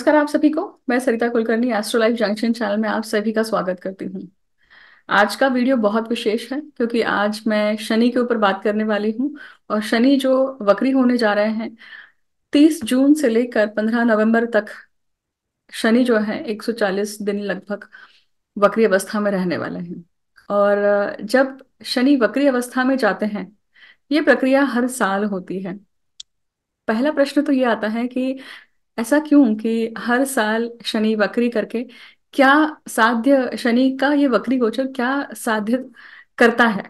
नमस्कार आप सभी को। मैं Sarita Kulkarni astro life junction channel में आप सभी का स्वागत करती हूँ। आज का वीडियो बहुत विशेष है क्योंकि आज मैं शनि के ऊपर बात करने वाली हूँ। और शनि जो वक्री होने जा रहे हैं 30 जून से लेकर 15 नवंबर तक। शनि जो है 140 दिन लगभग वक्री अवस्था में रहने वाले हैं। और जब शनि वक्री अवस्था में जाते हैं, ये प्रक्रिया हर साल होती है। पहला प्रश्न तो ये आता है कि ऐसा क्यों कि हर साल शनि वक्री करके क्या साध्य, शनि का ये वक्री गोचर क्या साध्य करता है।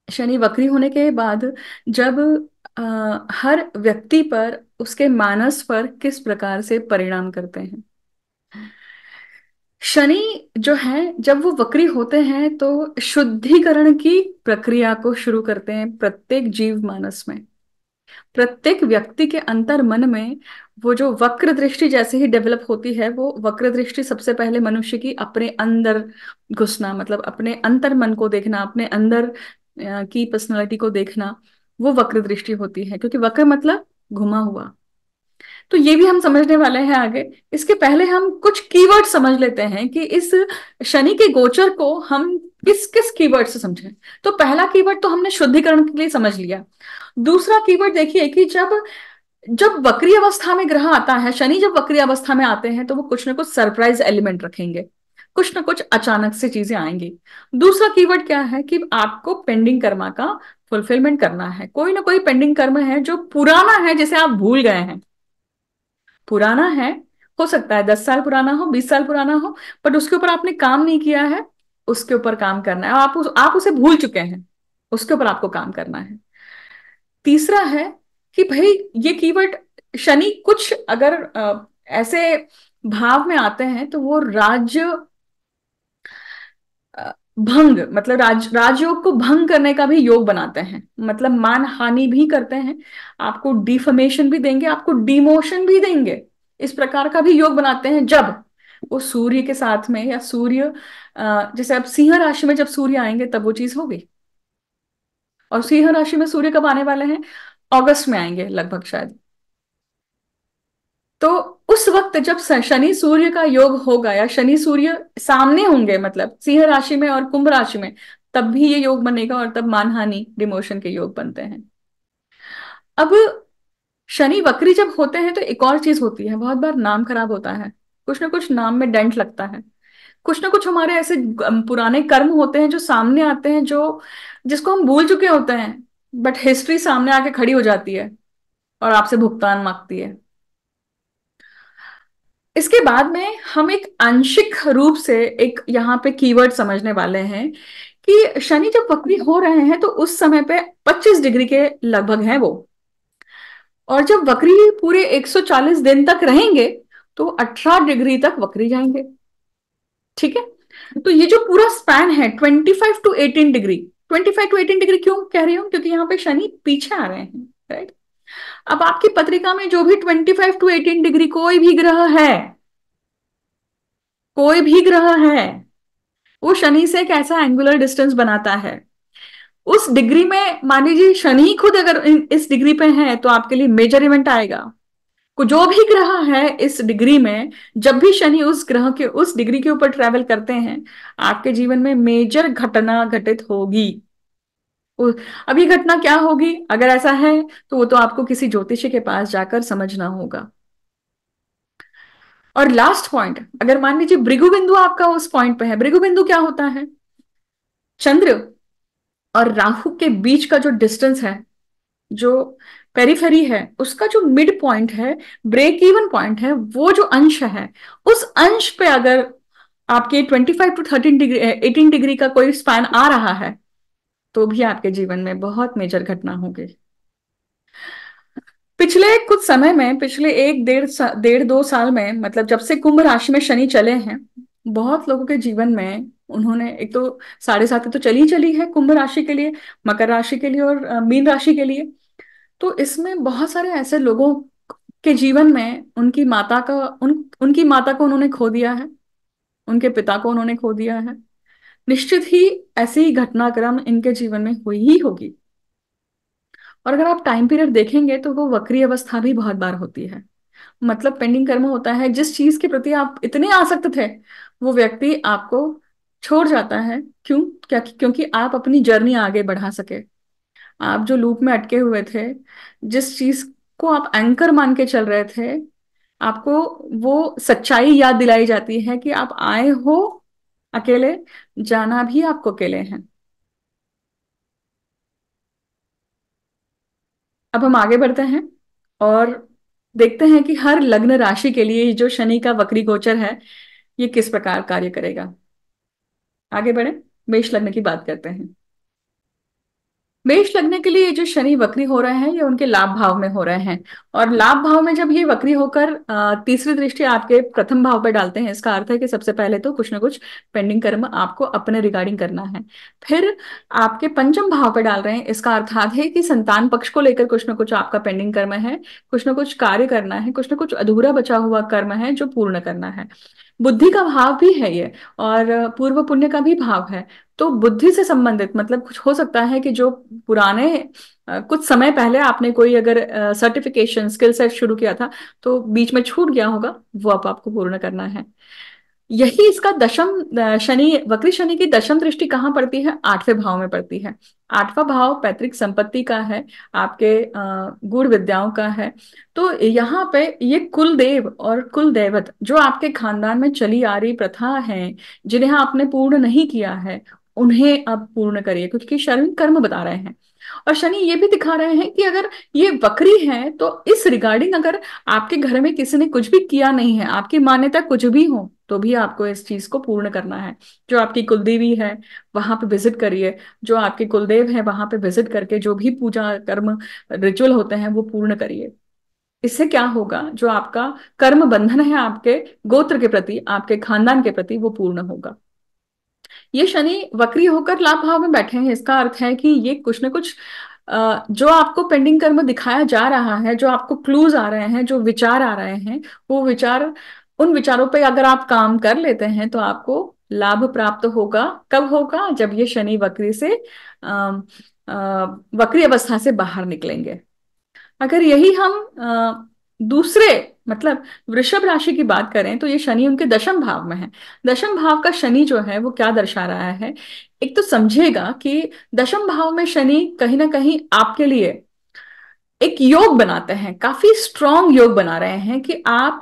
शनि वक्री होने के बाद जब हर व्यक्ति पर, उसके मानस पर किस प्रकार से परिणाम करते हैं। शनि जो है जब वो वक्री होते हैं तो शुद्धिकरण की प्रक्रिया को शुरू करते हैं प्रत्येक जीव मानस में, प्रत्येक व्यक्ति के अंतर मन में। वो जो वक्र दृष्टि जैसे ही डेवलप होती है, वो वक्र दृष्टि सबसे पहले मनुष्य की अपने अंदर घुसना, मतलब अपने अंतर मन को देखना, अपने अंदर की पर्सनालिटी को देखना, वो वक्र दृष्टि होती है। क्योंकि वक्र मतलब घुमा हुआ। तो ये भी हम समझने वाले हैं आगे। इसके पहले हम कुछ कीवर्ड समझ लेते हैं कि इस शनि के गोचर को हम किस किस कीवर्ड से समझें। तो पहला कीवर्ड तो हमने शुद्धिकरण के लिए समझ लिया। दूसरा कीवर्ड देखिए कि जब जब वक्री अवस्था में ग्रह आता है, शनि जब वक्री अवस्था में आते हैं तो वो कुछ ना कुछ सरप्राइज एलिमेंट रखेंगे, कुछ ना कुछ अचानक से चीजें आएंगी। दूसरा कीवर्ड क्या है कि आपको पेंडिंग कर्मा का फुलफिलमेंट करना है। कोई ना कोई पेंडिंग कर्म है जो पुराना है, जिसे आप भूल गए हैं। पुराना है, हो सकता है 10 साल पुराना हो, 20 साल पुराना हो, बट उसके ऊपर आपने काम नहीं किया है। उसके ऊपर काम करना है। आप उसे भूल चुके हैं, उसके ऊपर आपको काम करना है। तीसरा है कि भाई ये कीवर्ड शनि कुछ अगर ऐसे भाव में आते हैं तो वो राज्य भंग, मतलब राजयोग को भंग करने का भी योग बनाते हैं, मतलब मान हानि भी करते हैं। आपको डिफमेशन भी देंगे, आपको डिमोशन भी देंगे। इस प्रकार का भी योग बनाते हैं जब वो सूर्य के साथ में, या सूर्य जैसे अब सिंह राशि में जब सूर्य आएंगे तब वो चीज होगी। और सिंह राशि में सूर्य कब आने वाले हैं? अगस्त में आएंगे लगभग शायद। तो उस वक्त जब शनि सूर्य का योग होगा, या शनि सूर्य सामने होंगे, मतलब सिंह राशि में और कुंभ राशि में, तब भी ये योग बनेगा और तब मानहानि डिमोशन के योग बनते हैं। अब शनि वक्री जब होते हैं तो एक और चीज होती है, बहुत बार नाम खराब होता है। कुछ ना कुछ नाम में डेंट लगता है। कुछ ना कुछ हमारे ऐसे पुराने कर्म होते हैं जो सामने आते हैं, जो जिसको हम भूल चुके होते हैं, बट हिस्ट्री सामने आके खड़ी हो जाती है और आपसे भुगतान मांगती है। इसके बाद में हम एक आंशिक रूप से एक यहाँ पे कीवर्ड समझने वाले हैं कि शनि जब वक्री हो रहे हैं तो उस समय पे 25 डिग्री के लगभग है वो। और जब वक्री पूरे 140 दिन तक रहेंगे तो 18 डिग्री तक वक्री जाएंगे। ठीक है। तो ये जो पूरा स्पैन है 25 to 18 डिग्री, 25 to 18 डिग्री क्यों कह रही हूं? क्योंकि यहाँ पे शनि पीछे आ रहे हैं, राइट। अब आपकी पत्रिका में जो भी 25 to 18 डिग्री कोई भी ग्रह है, कोई भी ग्रह है, वो शनि से एक ऐसा एंगुलर डिस्टेंस बनाता है। उस डिग्री में मान लीजिए शनि खुद अगर इस डिग्री पे है तो आपके लिए मेजर इवेंट आएगा। को जो भी ग्रह है इस डिग्री में, जब भी शनि उस ग्रह के उस डिग्री के ऊपर ट्रेवल करते हैं, आपके जीवन में मेजर घटना घटित होगी। उ- अब ये घटना क्या होगी अगर ऐसा है, तो वो तो आपको किसी ज्योतिषी के पास जाकर समझना होगा। और लास्ट पॉइंट, अगर मान लीजिए भृगु बिंदु आपका उस पॉइंट पे है। भृगु बिंदु क्या होता है? चंद्र और राहु के बीच का जो डिस्टेंस है, जो पेरिफेरी है, उसका जो मिड पॉइंट है, ब्रेक इवन पॉइंट है, वो जो अंश है, उस अंश पे अगर आपके 25 to 13 डिग्री 18 डिग्री का कोई स्पैन आ रहा है, तो भी आपके जीवन में बहुत मेजर घटना होगी। पिछले कुछ समय में, पिछले एक डेढ़ 2 साल में, मतलब जब से कुंभ राशि में शनि चले हैं, बहुत लोगों के जीवन में उन्होंने एक तो 7.5 तो चली चली है कुंभ राशि के लिए, मकर राशि के लिए और मीन राशि के लिए। तो इसमें बहुत सारे ऐसे लोगों के जीवन में उनकी माता को उन्होंने खो दिया है, उनके पिता को उन्होंने खो दिया है। निश्चित ही ऐसी ही घटनाक्रम इनके जीवन में हुई ही होगी। और अगर आप टाइम पीरियड देखेंगे तो वो वक्री अवस्था भी बहुत बार होती है। मतलब पेंडिंग कर्म होता है जिस चीज के प्रति आप इतने आसक्त थे, वो व्यक्ति आपको छोड़ जाता है। क्यों? क्या? क्योंकि आप अपनी जर्नी आगे बढ़ा सके। आप जो लूप में अटके हुए थे, जिस चीज को आप एंकर मान के चल रहे थे, आपको वो सच्चाई याद दिलाई जाती है कि आप आए हो अकेले, जाना भी आपको अकेले हैं। अब हम आगे बढ़ते हैं और देखते हैं कि हर लग्न राशि के लिए जो शनि का वक्री गोचर है, ये किस प्रकार कार्य करेगा। आगे बढ़े, मेष लग्न की बात करते हैं। मेष लगने के लिए ये जो शनि वक्री हो रहे हैं, ये उनके लाभ भाव में हो रहे हैं। और लाभ भाव में जब ये वक्री होकर तीसरी दृष्टि आपके प्रथम भाव पर डालते हैं, इसका अर्थ है कि सबसे पहले तो कुछ ना कुछ पेंडिंग कर्म आपको अपने रिगार्डिंग करना है। फिर आपके पंचम भाव पर डाल रहे हैं, इसका अर्थात है कि संतान पक्ष को लेकर कुछ ना कुछ आपका पेंडिंग कर्म है, कुछ ना कुछ कार्य करना है, कुछ ना कुछ अधूरा बचा हुआ कर्म है जो पूर्ण करना है। बुद्धि का भाव भी है ये, और पूर्व पुण्य का भी भाव है। तो बुद्धि से संबंधित मतलब कुछ हो सकता है कि जो पुराने कुछ समय पहले आपने कोई अगर सर्टिफिकेशन स्किल सेट शुरू किया था, तो बीच में छूट गया होगा, वो अब आपको पूर्ण करना है। यही इसका दशम शनि, वक्री शनि की दशम दृष्टि कहाँ पड़ती है? आठवें भाव में पड़ती है। आठवां भाव पैतृक संपत्ति का है, आपके गुण विद्याओं का है। तो यहाँ पे ये कुल देव और कुल दैवत जो आपके खानदान में चली आ रही प्रथा है, जिन्हें आपने पूर्ण नहीं किया है, उन्हें अब पूर्ण करिए, क्योंकि शनि कर्म बता रहे हैं। और शनि ये भी दिखा रहे हैं कि अगर ये वक्री है तो इस रिगार्डिंग अगर आपके घर में किसी ने कुछ भी किया नहीं है, आपकी मान्यता कुछ भी हो, तो भी आपको इस चीज को पूर्ण करना है। जो आपकी कुलदेवी है, वहां पे विजिट करिए। जो आपके कुलदेव है, वहां पे विजिट करके जो भी पूजा कर्म रिचुअल होते हैं वो पूर्ण करिए। इससे क्या होगा? जो आपका कर्म बंधन है आपके गोत्र के प्रति, आपके खानदान के प्रति, वो पूर्ण होगा। ये शनि वक्री होकर लाभ भाव में बैठे हैं, इसका अर्थ है कि ये कुछ ना कुछ जो आपको पेंडिंग कर्म दिखाया जा रहा है, जो आपको क्लूज आ रहे हैं, जो विचार आ रहे हैं, वो विचार, उन विचारों पे अगर आप काम कर लेते हैं तो आपको लाभ प्राप्त होगा। कब होगा? जब ये शनि वक्री से वक्री अवस्था से बाहर निकलेंगे। अगर यही हम दूसरे मतलब वृषभ राशि की बात करें, तो ये शनि उनके दशम भाव में है। दशम भाव का शनि जो है वो क्या दर्शा रहा है? एक तो समझिएगा कि दशम भाव में शनि कहीं ना कहीं आपके लिए एक योग बनाते हैं, काफी स्ट्रॉन्ग योग बना रहे हैं कि आप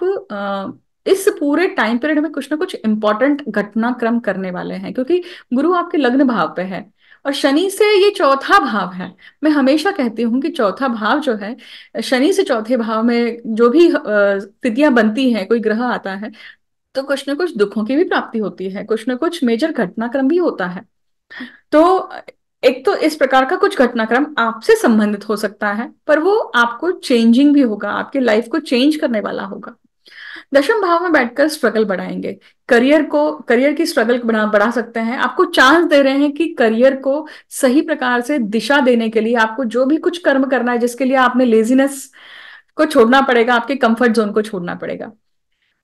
इस पूरे टाइम पीरियड में कुछ ना कुछ इंपॉर्टेंट घटनाक्रम करने वाले हैं, क्योंकि गुरु आपके लग्न भाव पे है और शनि से ये चौथा भाव है। मैं हमेशा कहती हूँ कि चौथा भाव जो है, शनि से चौथे भाव में जो भी स्थितियां बनती हैं, कोई ग्रह आता है, तो कुछ ना कुछ दुखों की भी प्राप्ति होती है, कुछ ना कुछ मेजर घटनाक्रम भी होता है। तो एक तो इस प्रकार का कुछ घटनाक्रम आपसे संबंधित हो सकता है, पर वो आपको चेंजिंग भी होगा, आपके लाइफ को चेंज करने वाला होगा। दशम भाव में बैठकर स्ट्रगल बढ़ाएंगे, करियर की स्ट्रगल बढ़ा सकते हैं। आपको चांस दे रहे हैं कि करियर को सही प्रकार से दिशा देने के लिए आपको जो भी कुछ कर्म करना है, जिसके लिए आपने लेजीनेस को छोड़ना पड़ेगा, आपके कंफर्ट जोन को छोड़ना पड़ेगा।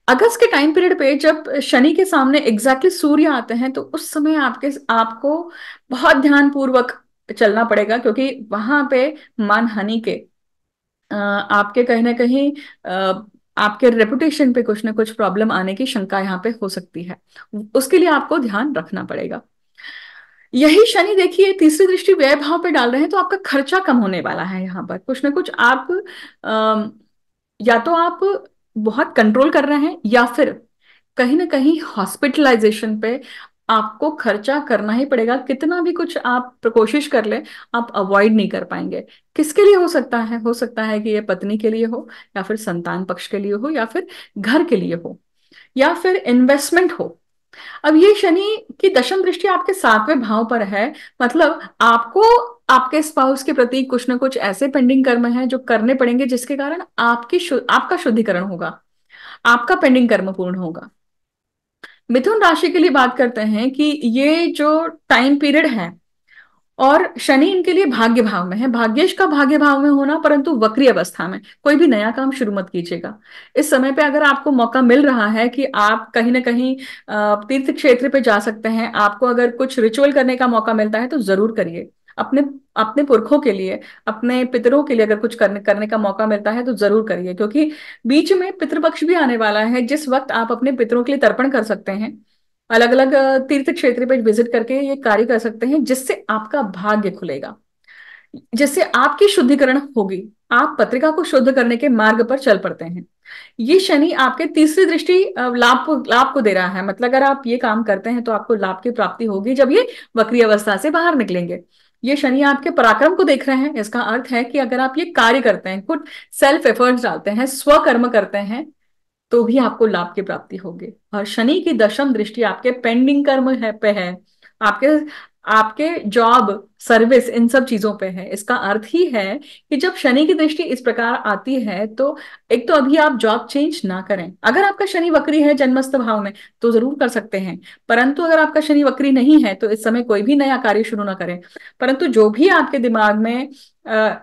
अगस्त के टाइम पीरियड पे जब शनि के सामने सूर्य आते हैं, तो उस समय आपको बहुत ध्यान पूर्वक चलना पड़ेगा, क्योंकि वहां पे मानहानि के आपके कहीं ना कहीं आपके रेपुटेशन पे कुछ ना कुछ प्रॉब्लम आने की शंका यहाँ पे हो सकती है। उसके लिए आपको ध्यान रखना पड़ेगा। यही शनि देखिए तीसरी दृष्टि व्यय भाव पे डाल रहे हैं, तो आपका खर्चा कम होने वाला है। यहाँ पर कुछ ना कुछ आप या तो आप बहुत कंट्रोल कर रहे हैं, या फिर कहीं ना कहीं हॉस्पिटलाइजेशन पे आपको खर्चा करना ही पड़ेगा। कितना भी कुछ आप कोशिश कर ले, आप अवॉइड नहीं कर पाएंगे। किसके लिए हो सकता है? हो सकता है कि ये पत्नी के लिए हो, या फिर संतान पक्ष के लिए हो, या फिर घर के लिए हो, या फिर इन्वेस्टमेंट हो। अब ये शनि की दशम दृष्टि आपके सातवें भाव पर है, मतलब आपको आपके स्पाउस के प्रति कुछ ना कुछ ऐसे पेंडिंग कर्म है जो करने पड़ेंगे, जिसके कारण आपका शुद्धिकरण होगा, आपका पेंडिंग कर्म पूर्ण होगा। मिथुन राशि के लिए बात करते हैं कि ये जो टाइम पीरियड है, और शनि इनके लिए भाग्य भाव में है। भाग्येश का भाग्य भाव में होना, परंतु वक्री अवस्था में कोई भी नया काम शुरू मत कीजिएगा। इस समय पे अगर आपको मौका मिल रहा है कि आप कहीं ना कहीं तीर्थ क्षेत्र पे जा सकते हैं, आपको अगर कुछ रिचुअल करने का मौका मिलता है तो जरूर करिए। अपने अपने पुरखों के लिए, अपने पितरों के लिए अगर कुछ करने करने का मौका मिलता है तो जरूर करिए, क्योंकि बीच में पितृपक्ष भी आने वाला है, जिस वक्त आप अपने पितरों के लिए तर्पण कर सकते हैं। अलग अलग तीर्थ क्षेत्र पे विजिट करके ये कार्य कर सकते हैं, जिससे आपका भाग्य खुलेगा, जिससे आपकी शुद्धिकरण होगी, आप पत्रिका को शुद्ध करने के मार्ग पर चल पड़ते हैं। ये शनि आपके तीसरी दृष्टि लाभ को दे रहा है, मतलब अगर आप ये काम करते हैं तो आपको लाभ की प्राप्ति होगी जब ये वक्री अवस्था से बाहर निकलेंगे। ये शनि आपके पराक्रम को देख रहे हैं, इसका अर्थ है कि अगर आप ये कार्य करते हैं, खुद सेल्फ एफर्ट्स डालते हैं, स्वकर्म करते हैं, तो भी आपको लाभ की प्राप्ति होगी। और शनि की दशम दृष्टि आपके पेंडिंग कर्म है पे है, आपके आपके जॉब, सर्विस, इन सब चीजों पे है। इसका अर्थ ही है कि जब शनि की दृष्टि इस प्रकार आती है तो एक तो अभी आप जॉब चेंज ना करें। अगर आपका शनि वक्री है जन्मस्थ भाव में तो जरूर कर सकते हैं, परंतु अगर आपका शनि वक्री नहीं है तो इस समय कोई भी नया कार्य शुरू ना करें। परंतु जो भी आपके दिमाग में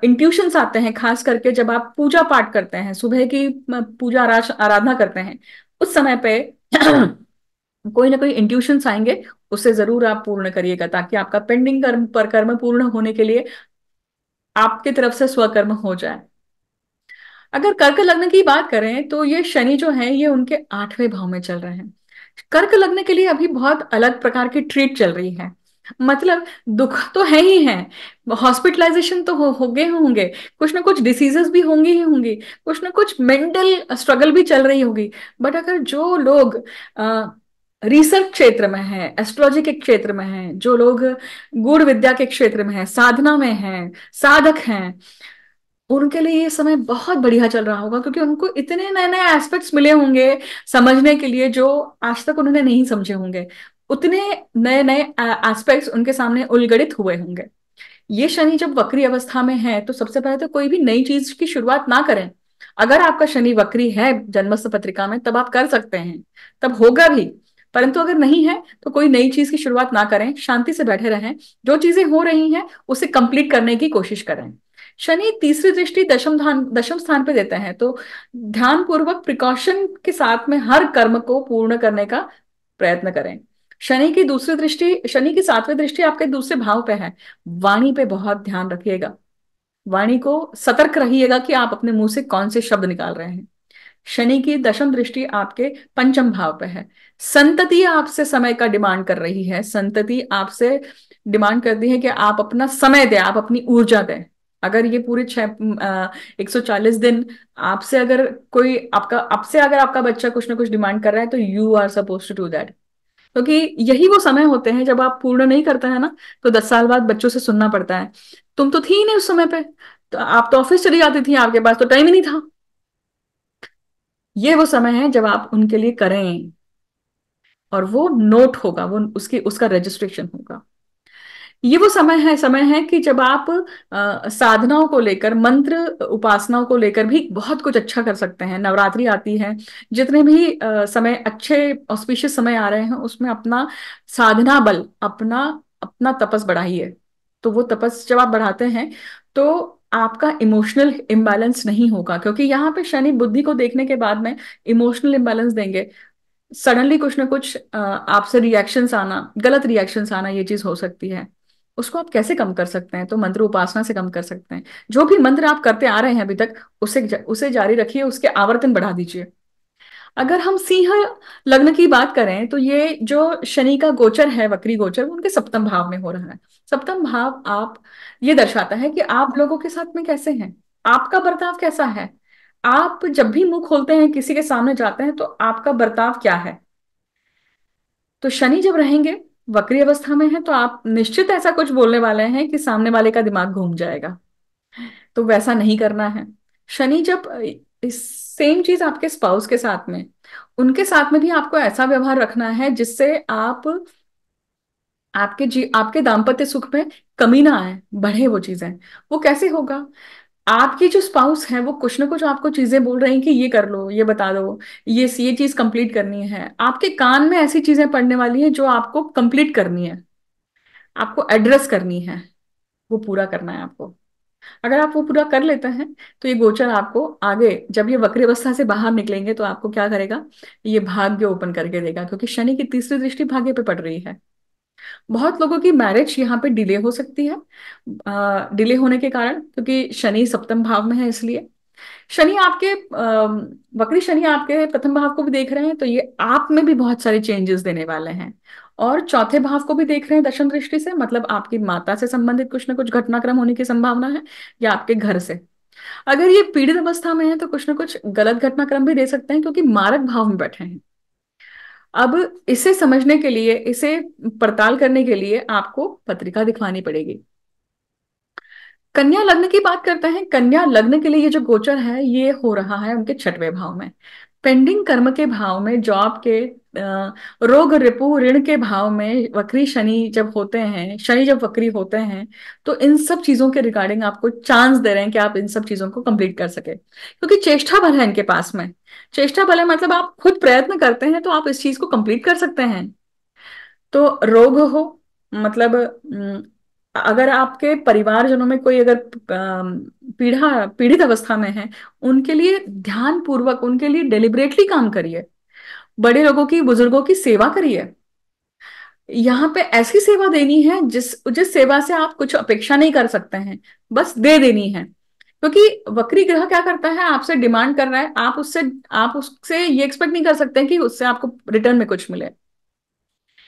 इंट्यूशंस आते हैं, खास करके जब आप पूजा पाठ करते हैं, सुबह की पूजा आराधना करते हैं, उस समय पे कोई ना कोई इंट्यूशंस आएंगे, उसे जरूर आप पूर्ण करिएगा, ताकि आपका पेंडिंग कर्म पर कर्म पूर्ण होने के लिए आपकी तरफ से स्वकर्म हो जाए। अगर कर्क लग्न की बात करें तो ये शनि जो है ये उनके 8वें भाव में चल रहे हैं। कर्क लग्न के लिए अभी बहुत अलग प्रकार की ट्रीट चल रही है, मतलब दुख तो है ही है, हॉस्पिटलाइजेशन तो हो गए होंगे, कुछ ना कुछ डिसीजेस भी होंगी ही होंगी, कुछ ना कुछ मेंटल स्ट्रगल भी चल रही होगी। बट अगर जो लोग रिसर्च क्षेत्र में है, एस्ट्रोलॉजी के क्षेत्र में है, जो लोग गूढ़ विद्या के क्षेत्र में है, साधना में है, साधक हैं, उनके लिए ये समय बहुत बढ़िया चल रहा होगा, क्योंकि उनको इतने नए नए एस्पेक्ट्स मिले होंगे समझने के लिए जो आज तक उन्होंने नहीं समझे होंगे। उतने नए नए एस्पेक्ट्स उनके सामने उलगड़ित हुए होंगे। ये शनि जब वक्री अवस्था में है तो सबसे पहले तो कोई भी नई चीज की शुरुआत ना करें। अगर आपका शनि वक्री है जन्मस्थ पत्रिका में तब आप कर सकते हैं, तब होगा भी। परंतु अगर नहीं है तो कोई नई चीज की शुरुआत ना करें, शांति से बैठे रहें, जो चीजें हो रही हैं उसे कंप्लीट करने की कोशिश करें। शनि तीसरी दृष्टि दशम स्थान पे देते हैं, तो ध्यान पूर्वक प्रिकॉशन के साथ में हर कर्म को पूर्ण करने का प्रयत्न करें। शनि की 7वीं दृष्टि आपके दूसरे भाव पे है। वाणी पे बहुत ध्यान रखिएगा, वाणी को सतर्क रहिएगा कि आप अपने मुंह से कौन से शब्द निकाल रहे हैं। शनि की दशम दृष्टि आपके पंचम भाव पे है। संतति आपसे समय का डिमांड कर रही है, संतति आपसे डिमांड करती है कि आप अपना समय दें, आप अपनी ऊर्जा दें। अगर ये पूरे 140 दिन आपसे अगर कोई आपका आपसे अगर आपका बच्चा कुछ ना कुछ डिमांड कर रहा है तो you are suppose to do that, क्योंकि यही वो समय होते हैं जब आप पूर्ण नहीं करते हैं ना, तो 10 साल बाद बच्चों से सुनना पड़ता है, तुम तो थी ही नहीं उस समय पे, तो आप तो ऑफिस चली जाती थी, आपके पास तो टाइम ही नहीं था। ये वो समय है जब आप उनके लिए करें, और वो नोट होगा, वो उसकी उसका रजिस्ट्रेशन होगा। ये वो समय है कि जब आप साधनाओं को लेकर, मंत्र उपासनाओं को लेकर भी बहुत कुछ अच्छा कर सकते हैं। नवरात्रि आती है, जितने भी समय अच्छे ऑस्पिशियस समय आ रहे हैं उसमें अपना साधना बल, अपना अपना तपस बढ़ाइए। तो वो तपस जब आप बढ़ाते हैं तो आपका इमोशनल इम्बैलेंस नहीं होगा, क्योंकि यहाँ पे शनि बुद्धि को देखने के बाद में इमोशनल इम्बैलेंस देंगे। सडनली कुछ ना कुछ आपसे रिएक्शंस आना, गलत रिएक्शंस आना, ये चीज हो सकती है। उसको आप कैसे कम कर सकते हैं? तो मंत्र उपासना से कम कर सकते हैं। जो भी मंत्र आप करते आ रहे हैं अभी तक, उसे जारी रखिए, उसके आवर्तन बढ़ा दीजिए। अगर हम सिंह लग्न की बात करें तो ये जो शनि का गोचर है, वक्री गोचर, वो उनके सप्तम भाव में हो रहा है। सप्तम भाव आप ये दर्शाता है कि आप लोगों के साथ में कैसे हैं, आपका बर्ताव कैसा है। आप जब भी मुंह खोलते हैं, किसी के सामने जाते हैं, तो आपका बर्ताव क्या है। तो शनि जब रहेंगे वक्री अवस्था में है तो आप निश्चित ऐसा कुछ बोलने वाले हैं कि सामने वाले का दिमाग घूम जाएगा, तो वैसा नहीं करना है। शनि जब इस सेम चीज आपके स्पाउस के साथ में, उनके साथ में भी आपको ऐसा व्यवहार रखना है जिससे आपके दाम्पत्य सुख में कमी ना आए, बढ़े वो चीजें। वो कैसे होगा? आपकी जो स्पाउस है वो कुछ ना कुछ आपको चीजें बोल रही हैं कि ये कर लो, ये बता दो, ये चीज कंप्लीट करनी है। आपके कान में ऐसी चीजें पड़ने वाली है जो आपको कंप्लीट करनी है, आपको एड्रेस करनी है, वो पूरा करना है आपको। अगर आप वो पूरा कर लेते हैं तो ये गोचर आपको आगे जब ये वक्री अवस्था से बाहर निकलेंगे तो आपको क्या करेगा, ये भाग्य ओपन करके देगा, क्योंकि शनि की तीसरी दृष्टि भाग्य पे पड़ रही है। बहुत लोगों की मैरिज यहाँ पे डिले हो सकती है। डिले होने के कारण, क्योंकि शनि सप्तम भाव में है इसलिए। शनि आपके वक्री शनि आपके प्रथम भाव को भी देख रहे हैं, तो ये आप में भी बहुत सारे चेंजेस देने वाले हैं। और चौथे भाव को भी देख रहे हैं दशम दृष्टि से, मतलब आपकी माता से संबंधित कुछ ना कुछ घटनाक्रम होने की संभावना है, या आपके घर से। अगर ये पीड़ित अवस्था में है तो कुछ ना कुछ गलत घटनाक्रम भी दे सकते हैं, क्योंकि मारक भाव में बैठे हैं। अब इसे समझने के लिए, इसे पड़ताल करने के लिए आपको पत्रिका दिखवानी पड़ेगी। कन्या लग्न की बात करते हैं। कन्या लग्न के लिए ये जो गोचर है ये हो रहा है उनके छठवें भाव में, पेंडिंग कर्म के भाव में, जॉब के रोग रिपु ऋण के भाव में वक्री शनि जब होते हैं, शनि जब वक्री होते हैं, तो इन सब चीजों के रिगार्डिंग आपको चांस दे रहे हैं कि आप इन सब चीजों को कंप्लीट कर सके, क्योंकि चेष्टा बल है इनके पास में। चेष्टा बल है मतलब आप खुद प्रयत्न करते हैं तो आप इस चीज को कंप्लीट कर सकते हैं। तो रोग हो, मतलब अगर आपके परिवारजनों में कोई अगर पीड़ित अवस्था में है, उनके लिए ध्यान पूर्वक, उनके लिए डेलिबरेटली काम करिए। बड़े लोगों की, बुजुर्गों की सेवा करिए। यहाँ पे ऐसी सेवा देनी है जिस जिस सेवा से आप कुछ अपेक्षा नहीं कर सकते हैं, बस दे देनी है। क्योंकि वक्री ग्रह क्या करता है, आपसे डिमांड कर रहा है, आप उससे ये एक्सपेक्ट नहीं कर सकते हैं कि उससे आपको रिटर्न में कुछ मिले।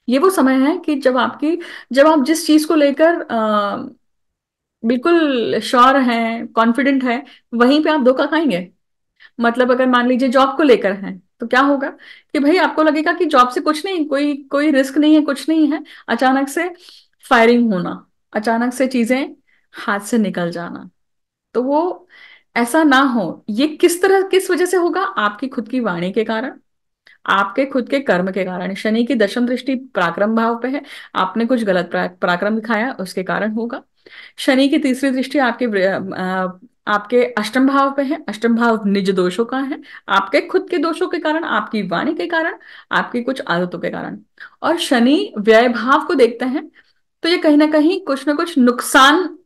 ये वो समय है कि जब आप जिस चीज को लेकर बिल्कुल श्योर हैं, कॉन्फिडेंट है, वहीं पे आप धोखा खाएंगे। मतलब अगर मान लीजिए जॉब को लेकर है, तो क्या होगा कि भाई आपको लगेगा कि जॉब से कुछ नहीं, कोई कोई रिस्क नहीं है, कुछ नहीं है। अचानक से फायरिंग होना, अचानक से चीजें हाथ से निकल जाना, तो वो ऐसा ना हो। ये किस वजह से होगा? आपकी खुद की वाणी के कारण, आपके खुद के कर्म के कारण। शनि की दशम दृष्टि पराक्रम भाव पे है, आपने कुछ गलत पराक्रम दिखाया, उसके कारण होगा। शनि की तीसरी दृष्टि आपके अष्टम भाव पे है, अष्टम भाव निज दोषों का है, आपके खुद के दोषों के कारण, आपकी वाणी के कारण, आपकी कुछ आदतों के कारण। और शनि व्यय भाव को देखते हैं, तो ये कहीं ना कुछ नुकसान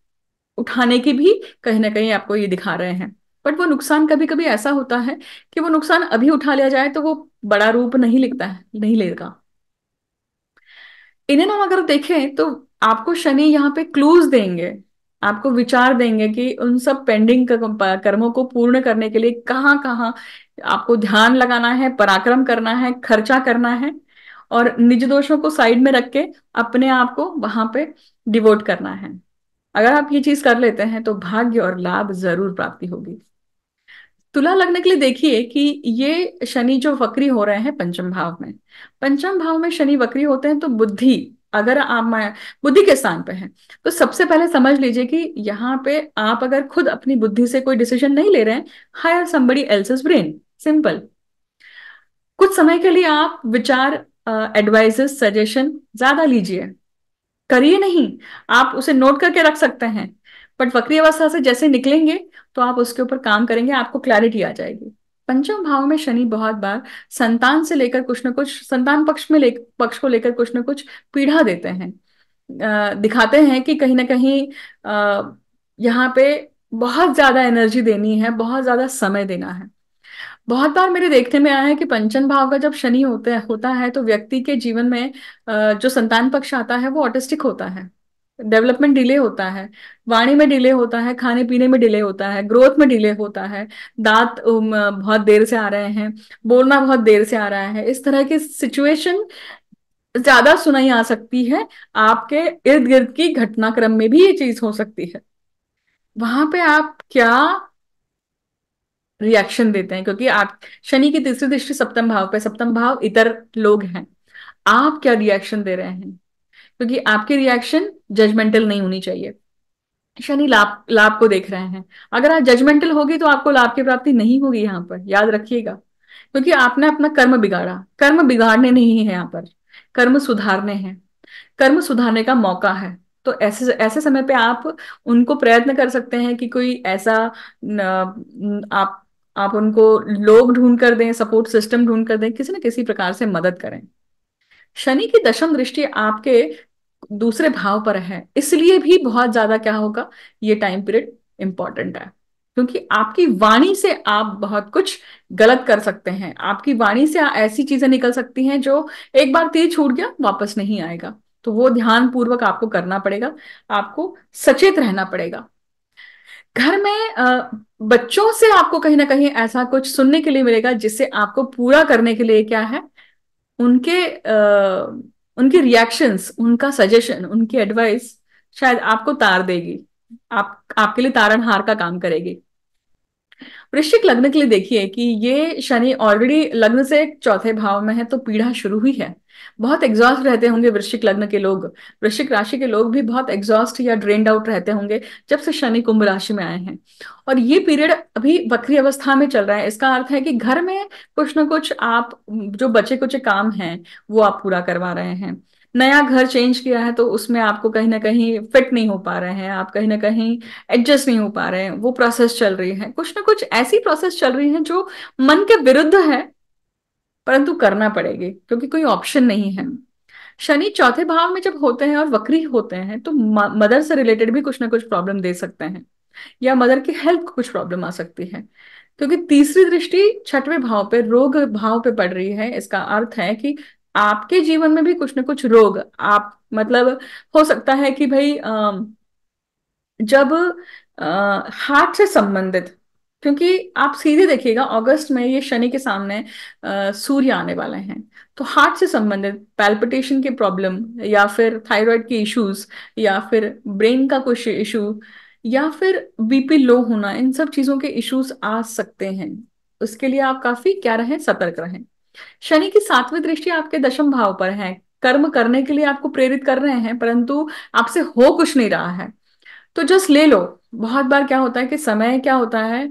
उठाने की भी कहीं ना कहीं आपको ये दिखा रहे हैं। बट वो नुकसान कभी कभी ऐसा होता है कि वो नुकसान अभी उठा लिया जाए तो वो बड़ा रूप नहीं लिखता है, नहीं लेगा। इन्हें हम अगर देखें तो आपको शनि यहाँ पे क्लूज देंगे, आपको विचार देंगे कि उन सब पेंडिंग कर्मों को पूर्ण करने के लिए कहाँ कहाँ आपको ध्यान लगाना है, पराक्रम करना है, खर्चा करना है, और निज दोषों को साइड में रख के अपने आप को वहां पे डिवोट करना है। अगर आप ये चीज कर लेते हैं तो भाग्य और लाभ जरूर प्राप्ति होगी। तुला लगने के लिए देखिए कि ये शनि जो वक्री हो रहे हैं पंचम भाव में, पंचम भाव में शनि वक्री होते हैं तो बुद्धि, अगर आप बुद्धि के स्थान पे हैं, तो सबसे पहले समझ लीजिए कि यहाँ पे आप अगर खुद अपनी बुद्धि से कोई डिसीजन नहीं ले रहे हैं, hire somebody else's brain, simple. कुछ समय के लिए आप विचार, एडवाइजेस, सजेशन ज्यादा लीजिए, करिए नहीं। आप उसे नोट करके रख सकते हैं, बट वक्री अवस्था से जैसे निकलेंगे तो आप उसके ऊपर काम करेंगे, आपको क्लैरिटी आ जाएगी। पंचम भाव में शनि बहुत बार संतान से लेकर कुछ ना कुछ, संतान पक्ष को लेकर कुछ ना कुछ पीड़ा देते हैं। दिखाते हैं कि कहीं ना कहीं यहाँ पे बहुत ज्यादा एनर्जी देनी है, बहुत ज्यादा समय देना है। बहुत बार मेरे देखने में आया है कि पंचम भाव का जब शनि होता है तो व्यक्ति के जीवन में जो संतान पक्ष आता है वो ऑटिस्टिक होता है, डेवलपमेंट डिले होता है, वाणी में डिले होता है, खाने पीने में डिले होता है, ग्रोथ में डिले होता है, दांत बहुत देर से आ रहे हैं, बोलना बहुत देर से आ रहा है। इस तरह की सिचुएशन ज्यादा सुनाई आ सकती है। आपके इर्द गिर्द की घटनाक्रम में भी ये चीज हो सकती है। वहां पे आप क्या रिएक्शन देते हैं? क्योंकि आप शनि की तीसरी दृष्टि सप्तम भाव पे, सप्तम भाव इतर लोग हैं, आप क्या रिएक्शन दे रहे हैं? क्योंकि आपकी रिएक्शन जजमेंटल नहीं होनी चाहिए। शनि लाभ लाभ को देख रहे हैं, अगर आप जजमेंटल होगी तो आपको लाभ की प्राप्ति नहीं होगी, यहाँ पर याद रखिएगा। क्योंकि आपने अपना कर्म बिगाड़ा, कर्म बिगाड़ने नहीं है यहाँ पर, कर्म सुधारने हैं, कर्म सुधारने का मौका है। तो ऐसे ऐसे समय पे आप उनको प्रयत्न कर सकते हैं कि कोई ऐसा आप उनको लोग ढूंढ कर दें, सपोर्ट सिस्टम ढूंढ कर दें, किसी न किसी प्रकार से मदद करें। शनि की दशम दृष्टि आपके दूसरे भाव पर है, इसलिए भी बहुत ज्यादा क्या होगा, ये टाइम पीरियड इंपॉर्टेंट है। क्योंकि आपकी वाणी से आप बहुत कुछ गलत कर सकते हैं, आपकी वाणी से ऐसी चीजें निकल सकती हैं जो एक बार तीर छूट गया वापस नहीं आएगा। तो वो ध्यान पूर्वक आपको करना पड़ेगा, आपको सचेत रहना पड़ेगा। घर में बच्चों से आपको कहीं ना कहीं ऐसा कुछ सुनने के लिए मिलेगा जिससे आपको पूरा करने के लिए क्या है, उनके उनके रिएक्शंस, उनका सजेशन, उनकी एडवाइस शायद आपको तार देगी, आप आपके लिए तारणहार का काम करेगी। वृश्चिक लग्न के लिए देखिए कि ये शनि ऑलरेडी लग्न से चौथे भाव में है, तो पीड़ा शुरू हुई है। बहुत एग्जॉस्ट रहते होंगे वृश्चिक लग्न के लोग, वृश्चिक राशि के लोग भी बहुत एग्जॉस्ट या ड्रेन्ड आउट रहते होंगे जब से शनि कुंभ राशि में आए हैं। और ये पीरियड अभी वक्री अवस्था में चल रहा है, इसका अर्थ है कि घर में कुछ ना कुछ आप जो बचे कुछ काम हैं वो आप पूरा करवा रहे हैं। नया घर चेंज किया है तो उसमें आपको कहीं ना कहीं फिट नहीं हो पा रहे हैं, आप कहीं ना कहीं एडजस्ट नहीं हो पा रहे हैं, वो प्रोसेस चल रही है, कुछ ना कुछ ऐसी प्रोसेस चल रही है जो मन के विरुद्ध है, परंतु करना पड़ेगी क्योंकि कोई ऑप्शन नहीं है। शनि चौथे भाव में जब होते हैं और वक्री होते हैं तो मदर से रिलेटेड भी कुछ ना कुछ प्रॉब्लम दे सकते हैं, या मदर की हेल्थ को कुछ प्रॉब्लम आ सकती है, क्योंकि तीसरी दृष्टि छठवें भाव पे रोग भाव पे पड़ रही है। इसका अर्थ है कि आपके जीवन में भी कुछ ना कुछ रोग, आप मतलब हो सकता है कि भाई जब हार्ट से संबंधित, क्योंकि आप सीधे देखिएगा अगस्त में ये शनि के सामने सूर्य आने वाले हैं, तो हार्ट से संबंधित पैल्पिटेशन की प्रॉब्लम, या फिर थायराइड के इश्यूज, या फिर ब्रेन का कुछ इशू, या फिर बीपी लो होना, इन सब चीजों के इश्यूज आ सकते हैं। उसके लिए आप काफी क्या रहें, सतर्क रहें। शनि की सातवीं दृष्टि आपके दशम भाव पर है, कर्म करने के लिए आपको प्रेरित कर रहे हैं परंतु आपसे हो कुछ नहीं रहा है, तो जस्ट ले लो। बहुत बार क्या होता है कि समय क्या होता है,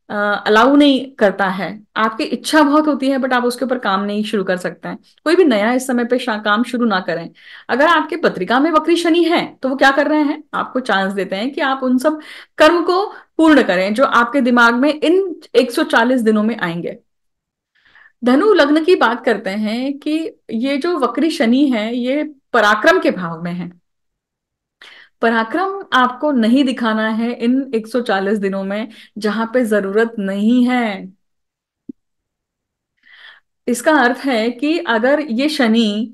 अलाउ नहीं करता है, आपकी इच्छा बहुत होती है बट आप उसके ऊपर काम नहीं शुरू कर सकते हैं। कोई भी नया इस समय पे काम शुरू ना करें। अगर आपके पत्रिका में वक्री शनि है तो वो क्या कर रहे हैं, आपको चांस देते हैं कि आप उन सब कर्म को पूर्ण करें जो आपके दिमाग में इन 140 दिनों में आएंगे। धनु लग्न की बात करते हैं कि ये जो वक्री शनि है ये पराक्रम के भाव में है। पराक्रम आपको नहीं दिखाना है इन 140 दिनों में जहां पे जरूरत नहीं है। इसका अर्थ है कि अगर ये शनि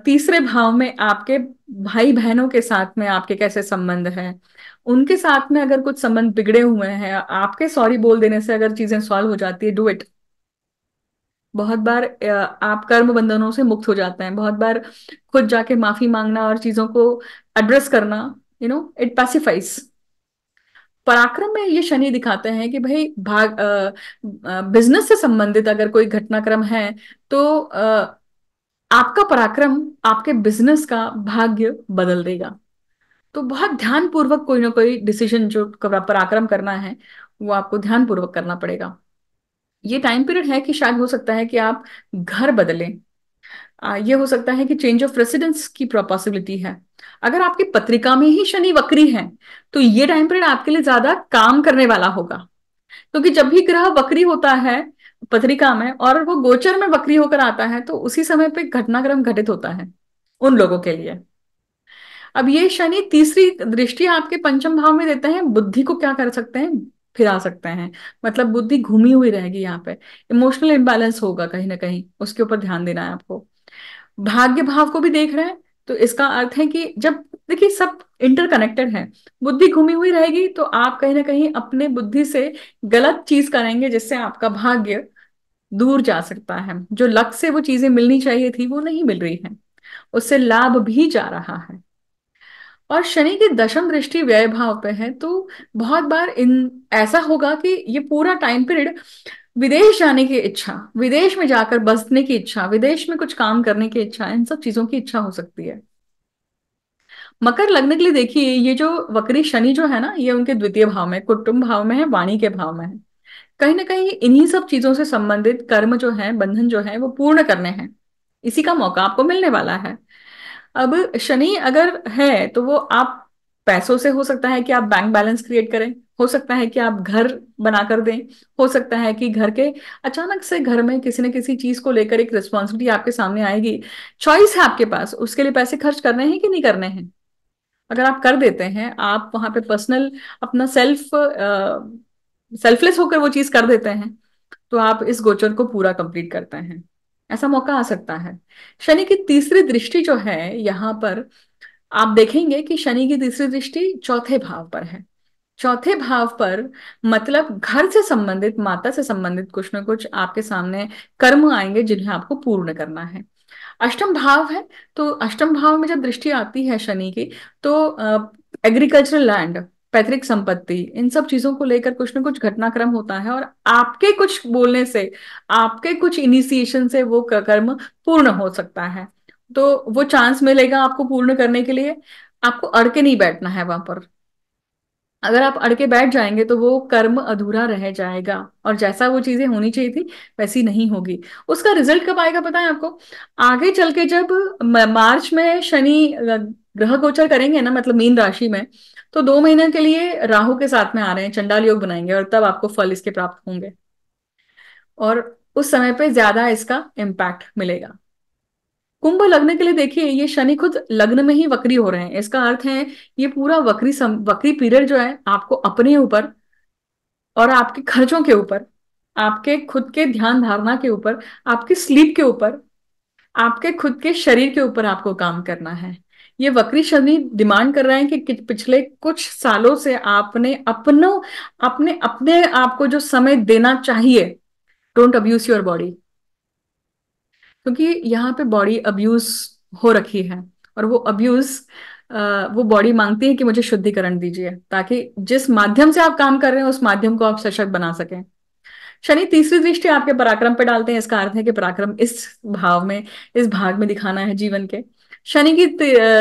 तीसरे भाव में आपके भाई बहनों के साथ में आपके कैसे संबंध है, उनके साथ में अगर कुछ संबंध बिगड़े हुए हैं, आपके सॉरी बोल देने से अगर चीजें सॉल्व हो जाती है, डू इट। बहुत बार आप कर्म बंधनों से मुक्त हो जाते हैं, बहुत बार खुद जाके माफी मांगना और चीजों को एड्रेस करना, इट पैसिफाइज। पराक्रम में ये शनि दिखाते हैं कि भाई बिजनेस से संबंधित अगर कोई घटनाक्रम है तो आपका पराक्रम आपके बिजनेस का भाग्य बदल देगा। तो बहुत ध्यान पूर्वक कोई ना कोई डिसीजन जो पराक्रम करना है वो आपको ध्यान पूर्वक करना पड़ेगा। ये टाइम पीरियड है कि शायद हो सकता है कि आप घर बदलें, ये हो सकता है कि चेंज ऑफ रेसिडेंस की पॉसिबिलिटी है। अगर आपकी पत्रिका में ही शनि वक्री है तो ये टाइम पीरियड आपके लिए ज्यादा काम करने वाला होगा, क्योंकि जब भी ग्रह वक्री होता है पत्रिका में और वो गोचर में वक्री होकर आता है तो उसी समय पे घटनाक्रम घटित होता है उन लोगों के लिए। अब ये शनि तीसरी दृष्टि आपके पंचम भाव में देते हैं, बुद्धि को क्या कर सकते हैं, फिरा सकते हैं, मतलब बुद्धि घूमी हुई रहेगी यहाँ पे, इमोशनल इम्बैलेंस होगा कहीं ना कहीं, उसके ऊपर ध्यान देना है आपको। भाग्य भाव को भी देख रहे हैं तो इसका अर्थ है कि जब देखिए सब इंटरकनेक्टेड है, बुद्धि घूमी हुई रहेगी तो आप कहीं ना कहीं अपने बुद्धि से गलत चीज करेंगे जिससे आपका भाग्य दूर जा सकता है, जो लक से वो चीजें मिलनी चाहिए थी वो नहीं मिल रही है, उससे लाभ भी जा रहा है। और शनि की दशम दृष्टि व्यय भाव पे है तो बहुत बार इन ऐसा होगा कि ये पूरा टाइम पीरियड विदेश जाने की इच्छा, विदेश में जाकर बसने की इच्छा, विदेश में कुछ काम करने की इच्छा, इन सब चीजों की इच्छा हो सकती है। मकर लग्न के लिए देखिए ये जो वक्री शनि जो है ना, ये उनके द्वितीय भाव में, कुटुंब भाव में है, वाणी के भाव में है। कहीं ना कहीं इन्हीं सब चीजों से संबंधित कर्म जो है, बंधन जो है वो पूर्ण करने हैं, इसी का मौका आपको मिलने वाला है। अब शनि अगर है तो वो आप पैसों से, हो सकता है कि आप बैंक बैलेंस क्रिएट करें, हो सकता है कि आप घर बना कर दें, हो सकता है कि घर के अचानक से घर में किसी न किसी चीज को लेकर एक रिस्पॉन्सिबिलिटी आपके सामने आएगी, चॉइस है आपके पास उसके लिए पैसे खर्च करने हैं कि नहीं करने हैं। अगर आप कर देते हैं, आप वहां पे पर्सनल अपना सेल्फलेस होकर वो चीज कर देते हैं तो आप इस गोचर को पूरा कंप्लीट करते हैं। ऐसा मौका आ सकता है। शनि की तीसरी दृष्टि जो है यहाँ पर, आप देखेंगे कि शनि की तीसरी दृष्टि चौथे भाव पर है। चौथे भाव पर मतलब घर से संबंधित, माता से संबंधित कुछ ना कुछ आपके सामने कर्म आएंगे जिन्हें आपको पूर्ण करना है। अष्टम भाव है, तो अष्टम भाव में जब दृष्टि आती है शनि की, तो एग्रीकल्चरल लैंड, पैतृक संपत्ति, इन सब चीजों को लेकर कुछ ना कुछ घटनाक्रम होता है, और आपके कुछ बोलने से, आपके कुछ इनिशिएशन से वो कर्म पूर्ण हो सकता है। तो वो चांस मिलेगा आपको पूर्ण करने के लिए। आपको अड़ के नहीं बैठना है वहां पर। अगर आप अड़ के बैठ जाएंगे तो वो कर्म अधूरा रह जाएगा, और जैसा वो चीजें होनी चाहिए थी वैसी नहीं होगी। उसका रिजल्ट कब आएगा पता है आपको? आगे चल के जब मार्च में शनि ग्रह गोचर करेंगे ना, मतलब मीन राशि में, तो 2 महीने के लिए राहु के साथ में आ रहे हैं, चंडाल योग बनाएंगे, और तब आपको फल इसके प्राप्त होंगे। और उस समय पे ज्यादा इसका इम्पैक्ट मिलेगा। कुंभ लग्न के लिए देखिए, ये शनि खुद लग्न में ही वक्री हो रहे हैं। इसका अर्थ है ये पूरा वक्री पीरियड जो है आपको अपने ऊपर और आपके खर्चों के ऊपर, आपके खुद के ध्यान धारणा के ऊपर, आपकी स्लीप के ऊपर, आपके खुद के शरीर के ऊपर आपको काम करना है। ये वक्री शनि डिमांड कर रहे हैं कि पिछले कुछ सालों से आपने अपने अपने आप को जो समय देना चाहिए, डोंट अब्यूज योर बॉडी। क्योंकि यहाँ पे बॉडी अब्यूज हो रखी है, और वो अब्यूज, वो बॉडी मांगती है कि मुझे शुद्धिकरण दीजिए, ताकि जिस माध्यम से आप काम कर रहे हैं उस माध्यम को आप सशक्त बना सकें। शनि तीसरी दृष्टि आपके पराक्रम पे डालते हैं। इसका अर्थ है कि पराक्रम इस भाव में, इस भाग में दिखाना है जीवन के। शनि की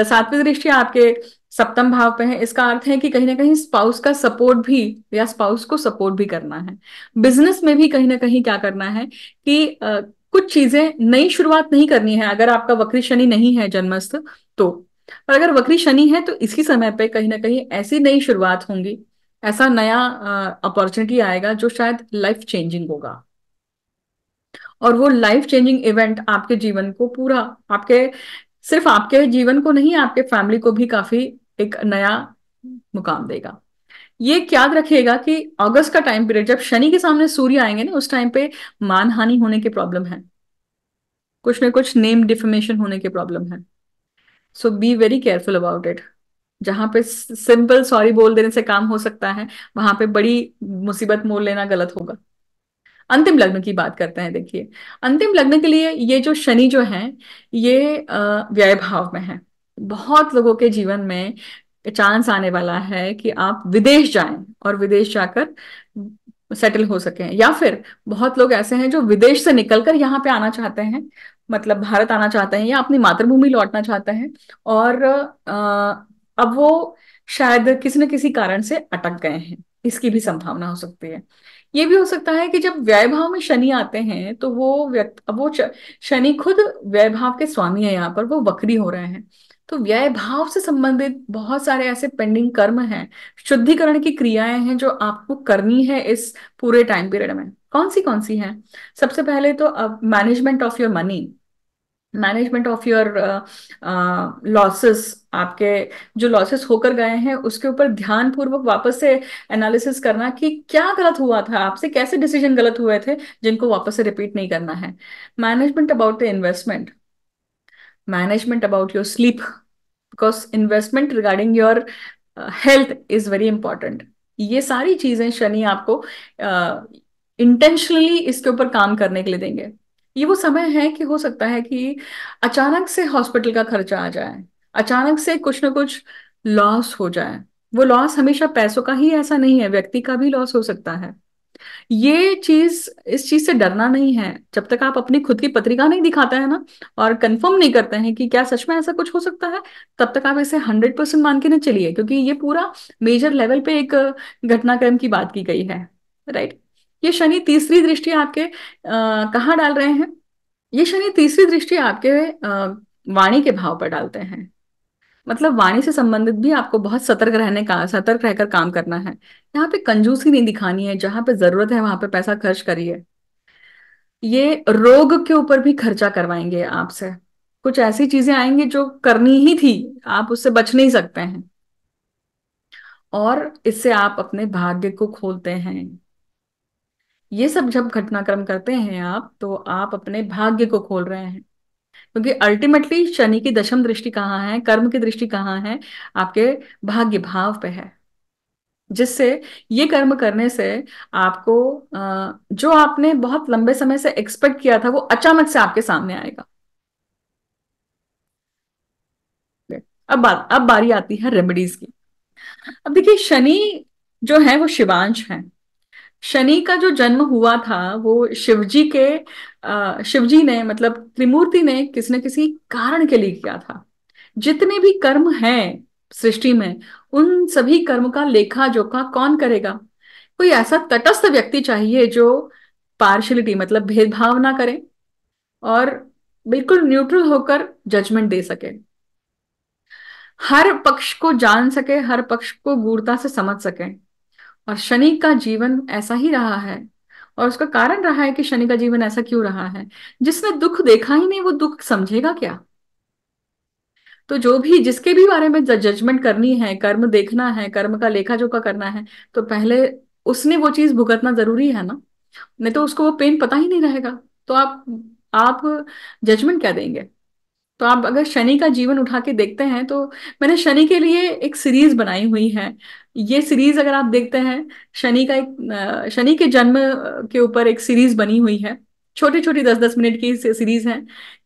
सातवीं दृष्टि आपके सप्तम भाव पे है। इसका अर्थ है कि कहीं ना कहीं स्पाउस का सपोर्ट भी, या स्पाउस को सपोर्ट भी करना है। बिजनेस में भी कहीं ना कहीं क्या करना है कि कुछ चीजें नई शुरुआत नहीं करनी है, अगर आपका वक्री शनि नहीं है जन्मस्थ तो। पर अगर वक्री शनि है तो इसी समय पे कहीं ना कहीं ऐसी नई शुरुआत होंगी, ऐसा नया अपॉर्चुनिटी आएगा जो शायद लाइफ चेंजिंग होगा। और वो लाइफ चेंजिंग इवेंट आपके जीवन को पूरा, आपके, सिर्फ आपके जीवन को नहीं, आपके फैमिली को भी काफी एक नया मुकाम देगा। ये याद रखिएगा कि अगस्त का टाइम पीरियड, जब शनि के सामने सूर्य आएंगे ना, उस टाइम पे मानहानि होने की प्रॉब्लम है, कुछ ना कुछ नेम डिफेमेशन होने की प्रॉब्लम है। So be very careful about it. जहां पे सिंपल सॉरी बोल देने से काम हो सकता है, वहां पे बड़ी मुसीबत मोल लेना गलत होगा। अंतिम लग्न की बात करते हैं। देखिए, अंतिम लग्न के लिए ये जो शनि जो है, ये व्यय भाव में है। बहुत लोगों के जीवन में चांस आने वाला है कि आप विदेश जाएं, और विदेश जाकर सेटल हो सकें, या फिर बहुत लोग ऐसे हैं जो विदेश से निकलकर यहाँ पे आना चाहते हैं, मतलब भारत आना चाहते हैं, या अपनी मातृभूमि लौटना चाहते हैं, और अब वो शायद किसी न किसी कारण से अटक गए हैं। इसकी भी संभावना हो सकती है। ये भी हो सकता है कि जब व्यय भाव में शनि आते हैं तो वो व्यक्ति, अब वो शनि खुद व्यय भाव के स्वामी है, यहाँ पर वो वक्री हो रहे हैं। तो व्यय भाव से संबंधित बहुत सारे ऐसे पेंडिंग कर्म हैं, शुद्धिकरण की क्रियाएं हैं जो आपको करनी है इस पूरे टाइम पीरियड में। कौन सी हैं? सबसे पहले तो management of your money, management of your losses. आपके जो लॉसेस होकर गए हैं उसके ऊपर ध्यान पूर्वक वापस से एनालिसिस करना कि क्या गलत हुआ था आपसे, कैसे डिसीजन गलत हुए थे जिनको वापस से रिपीट नहीं करना है। Management about the investment, management about your sleep, because investment regarding your health is very important. ये सारी चीजें शनि आपको इंटेंशनली इसके ऊपर काम करने के लिए देंगे। ये वो समय है कि हो सकता है कि अचानक से हॉस्पिटल का खर्चा आ जाए, अचानक से कुछ ना कुछ लॉस हो जाए। वो लॉस हमेशा पैसों का ही ऐसा नहीं है, व्यक्ति का भी लॉस हो सकता है। ये चीज, इस चीज से डरना नहीं है। जब तक आप अपनी खुद की पत्रिका नहीं दिखाते हैं ना, और कंफर्म नहीं करते हैं कि क्या सच में ऐसा कुछ हो सकता है, तब तक आप इसे 100% मान के न चलिए, क्योंकि ये पूरा मेजर लेवल पे एक घटनाक्रम की बात की गई है। राइट। ये शनि तीसरी दृष्टि आपके कहाँ डाल रहे हैं? ये शनि तीसरी दृष्टि आपके वाणी के भाव पर डालते हैं। मतलब वाणी से संबंधित भी आपको बहुत सतर्क रहकर काम करना है। यहाँ पे कंजूसी नहीं दिखानी है, जहां पे जरूरत है वहां पे पैसा खर्च करिए। ये रोग के ऊपर भी खर्चा करवाएंगे आपसे। कुछ ऐसी चीजें आएंगी जो करनी ही थी, आप उससे बच नहीं सकते हैं, और इससे आप अपने भाग्य को खोलते हैं। ये सब जब घटनाक्रम करते हैं आप, तो आप अपने भाग्य को खोल रहे हैं। क्योंकि अल्टीमेटली शनि की दशम दृष्टि कहाँ है, कर्म की दृष्टि कहाँ है? आपके भाग्य भाव पे है। जिससे ये कर्म करने से आपको जो आपने बहुत लंबे समय से एक्सपेक्ट किया था वो अचानक से आपके सामने आएगा। अब बारी आती है रेमेडीज की। अब देखिए, शनि जो है वो शिवांश है। शनि का जो जन्म हुआ था वो शिवजी ने, मतलब त्रिमूर्ति ने किसी न किसी कारण के लिए किया था। जितने भी कर्म हैं सृष्टि में, उन सभी कर्म का लेखा जोखा कौन करेगा? कोई ऐसा तटस्थ व्यक्ति चाहिए जो पार्शलिटी, मतलब भेदभाव ना करे और बिल्कुल न्यूट्रल होकर जजमेंट दे सके, हर पक्ष को जान सके, हर पक्ष को गूढ़ता से समझ सके। और शनि का जीवन ऐसा ही रहा है। और उसका कारण रहा है कि शनि का जीवन ऐसा क्यों रहा है? जिसने दुख देखा ही नहीं वो दुख समझेगा क्या? तो जो भी जिसके भी बारे में जजमेंट करनी है, कर्म देखना है, कर्म का लेखा जोखा करना है, तो पहले उसने वो चीज भुगतना जरूरी है ना। नहीं तो उसको वो पेन पता ही नहीं रहेगा। तो आप जजमेंट क्या देंगे? तो आप अगर शनि का जीवन उठा के देखते हैं तो मैंने शनि के लिए एक सीरीज बनाई हुई है। ये सीरीज अगर आप देखते हैं, शनि के जन्म के ऊपर एक सीरीज बनी हुई है। छोटी छोटी 10-10 मिनट की सीरीज है।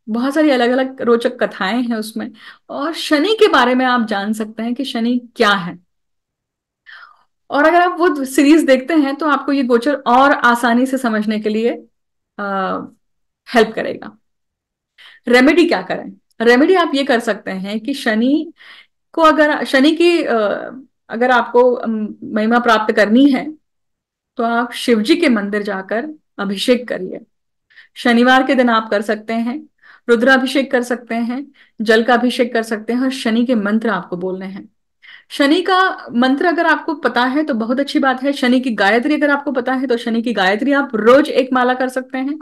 बहुत सारी अलग अलग रोचक कथाएं हैं उसमें। और शनि के बारे में आप जान सकते हैं कि शनि क्या है। और अगर आप वो सीरीज देखते हैं तो आपको ये गोचर और आसानी से समझने के लिए हेल्प करेगा। रेमेडी क्या करें? रेमेडी आप ये कर सकते हैं कि शनि की अगर आपको महिमा प्राप्त करनी है तो आप शिव जी के मंदिर जाकर अभिषेक करिए। शनिवार के दिन आप कर सकते हैं, रुद्राभिषेक कर सकते हैं, जल का अभिषेक कर सकते हैं, और शनि के मंत्र आपको बोलने हैं। शनि का मंत्र अगर आपको पता है तो बहुत अच्छी बात है। शनि की गायत्री अगर आपको पता है तो शनि की गायत्री आप रोज एक माला कर सकते हैं।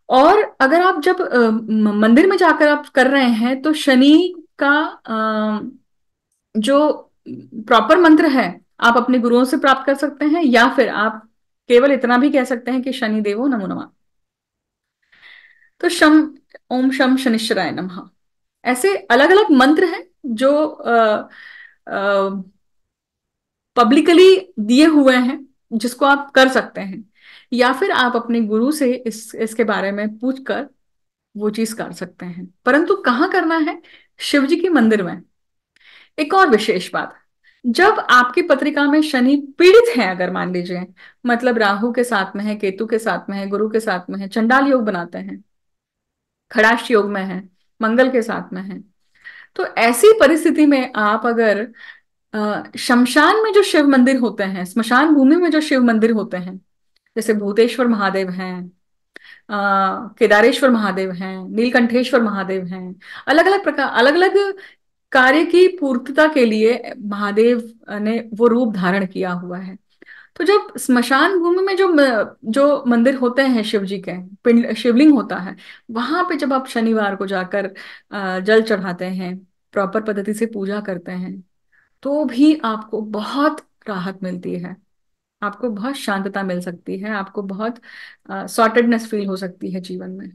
और अगर आप जब मंदिर में जाकर आप कर रहे हैं तो शनि का जो प्रॉपर मंत्र है आप अपने गुरुओं से प्राप्त कर सकते हैं, या फिर आप केवल इतना भी कह सकते हैं कि शनि देवो नमो नमः। तो ओम शम शनिश्चराय नमः, ऐसे अलग अलग मंत्र हैं जो पब्लिकली दिए हुए हैं, जिसको आप कर सकते हैं। या फिर आप अपने गुरु से इसके बारे में पूछ कर वो चीज कर सकते हैं। परंतु कहाँ करना है? शिव जी के मंदिर में। एक और विशेष बात, जब आपकी पत्रिका में शनि पीड़ित है, अगर मान लीजिए, मतलब राहु के साथ में है, केतु के साथ में है, गुरु के साथ में है, चंडाल योग बनाते हैं, खड़ाश योग में है, मंगल के साथ में है, तो ऐसी परिस्थिति में आप अगर शमशान में जो शिव मंदिर होते हैं, स्मशान भूमि में जो शिव मंदिर होते हैं, जैसे भूतेश्वर महादेव हैं, केदारेश्वर महादेव हैं, नीलकंठेश्वर महादेव हैं, अलग अलग प्रकार, अलग अलग कार्य की पूर्तता के लिए महादेव ने वो रूप धारण किया हुआ है। तो जब स्मशान भूमि में जो मंदिर होते हैं शिव जी के, पिंड शिवलिंग होता है, वहां पे जब आप शनिवार को जाकर जल चढ़ाते हैं, प्रॉपर पद्धति से पूजा करते हैं, तो भी आपको बहुत राहत मिलती है। आपको बहुत शांतता मिल सकती है, आपको बहुत सॉर्टेडनेस फील हो सकती है जीवन में।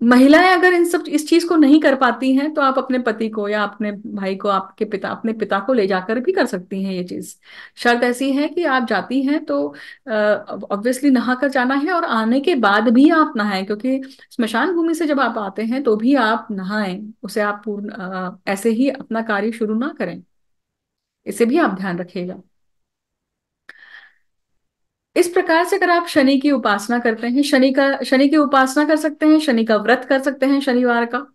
महिलाएं अगर इन सब इस चीज को नहीं कर पाती हैं तो आप अपने पति को या अपने भाई को, अपने पिता को ले जाकर भी कर सकती हैं ये चीज। शर्त ऐसी है कि आप जाती हैं तो ऑब्वियसली नहा कर जाना है, और आने के बाद भी आप नहाएं, क्योंकि स्मशान भूमि से जब आप आते हैं तो भी आप नहाएं। उसे आप पूर्ण ऐसे ही अपना कार्य शुरू ना करें। इसे भी आप ध्यान रखिएगा। इस प्रकार से अगर आप शनि की उपासना करते हैं, शनि की उपासना कर सकते हैं, शनि का व्रत कर सकते हैं शनिवार का,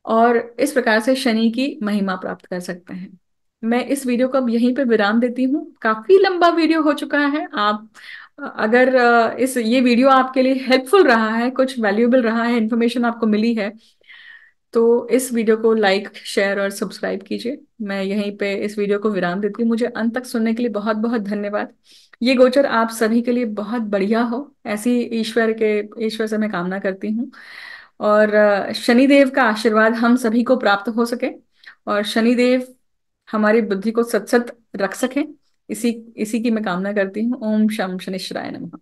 और इस प्रकार से शनि की महिमा प्राप्त कर सकते हैं। मैं इस वीडियो को अब यहीं पे विराम देती हूँ। काफी लंबा वीडियो हो चुका है। आप अगर इस ये वीडियो आपके लिए हेल्पफुल रहा है, कुछ वैल्यूएबल रहा है, इन्फॉर्मेशन आपको मिली है, तो इस वीडियो को लाइक, शेयर और सब्सक्राइब कीजिए। मैं यहीं पे इस वीडियो को विराम देती हूँ। मुझे अंत तक सुनने के लिए बहुत बहुत धन्यवाद। ये गोचर आप सभी के लिए बहुत बढ़िया हो, ऐसी ईश्वर से मैं कामना करती हूँ। और शनिदेव का आशीर्वाद हम सभी को प्राप्त हो सके, और शनिदेव हमारी बुद्धि को सतसत रख सके, इसी इसी की मैं कामना करती हूँ। ओम शम शनिश्चराय नमः।